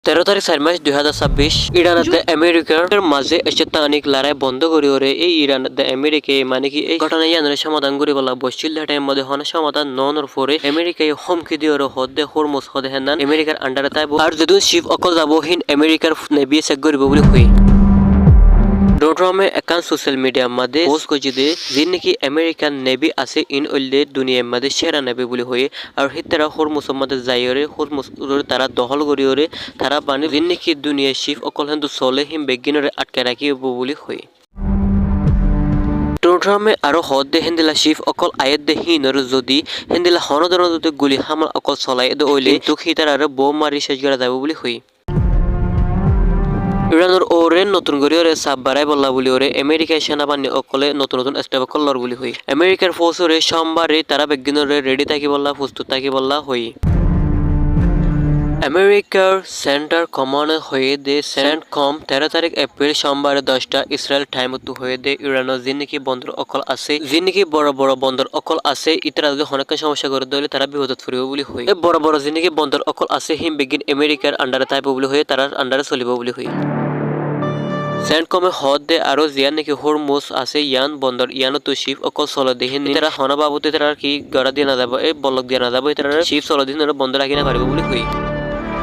13 তারিখ 4 মাস 2026 ইরানতে আমেরিকার মাঝে এসেতানিক লড়াই বন্ধ করি ওরে এই ইরানতে আমেরিকা মানে কি এই ঘটনা ইয়ানের সমাধান করি বলা বসছিল টাইম মধ্যে হন সমাধান ননর পরে আমেরিকায় হুমকি দিয়ে ওর হদে হরমুজ হদে হেনান আমেরিকার আন্ডারে তাইব আর যদি শিপ অকল যাব হিন আমেরিকার নেবি চেক করিব বলি হই ডোড্রমে একান সোশ্যাল মিডিয়া মাঝে পোস্ট করছি যে যে নাকি আমেরিকান নেভি আছে ইন ওইলে দুনিয়ার মাঝে সেরা নেভি বলে হয়ে আর হিতারা হরমুসের মাঝে যাইরে হরমুস তারা দখল করিওরে তারা পানি যে নাকি দুনিয়ার শিপ অকল হিন্দু চলে হিম বেগিনরে আটকে রাখিব বলে হয়ে ডোড্রমে আরো হদে হেন্দিলা শিপ অকল আয়ের দে হিনর যদি হেন্দিলা হনদর গুলি হামলা অকল চলাই দে ওইলে তো হিতার আর বোম মারি শেষ করা যাব বলে হই ইরানের ওরে নতুন করে ওরে সাব বাড়াই বললা বলি ওরে আমেরিকার সেনাবাহিনী অকলে নতুন নতুন স্টেপ কল্লর বলি হই আমেরিকার ফোর্স ওরে সোমবারে তারা বিজ্ঞানরে রেডি থাকি বললা প্রস্তুত থাকি বললা হই আমেরিকার সেন্টার কমান্ড হয়ে দে সেন্টকম 13 তারিখ এপ্রিল সোমবারে 10টা ইসরায়েল টাইম তো হয়ে দে ইরানের যে নাকি বন্দর অকল আছে যে নাকি বড় বড় বন্দর অকল আছে ইতারা যদি অনেক সমস্যা করে দিলে তারা বিপদত পড়িব বলি হই বড় বড় যে নাকি বন্দর অকল আছে হিম বিজ্ঞান আমেরিকার আন্ডারে থাকব বলি হয়ে তার আন্ডারে চলিব বলি হই সেন্টকমে হদে আরো জিয়ান নাকি হরমুজ আছে ইয়ান বন্দর ইয়ানো তো শিপ অকল চলো দেহিন তারা হনা বাবুতে তারা কি গড়া দিয়ে না যাব এই বলক দিয়ে না যাব তারা শিপ চলো দিন বন্ধ রাখি না পারিব বলি হই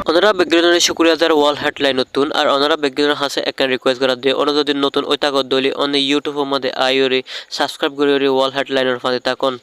ওনারা বিজ্ঞানের শুক্রিয়া যার ওয়াল হেডলাইন নতুন আর ওনারা বিজ্ঞানের হাসে একটা রিকোয়েস্ট করা দিয়ে ওনা যদি নতুন ওই তাকত দলি অন্য ইউটিউবের মধ্যে আইওরে সাবস্ক্রাইব করে ওয়াল হেডলাইনের ফাঁদে তাকন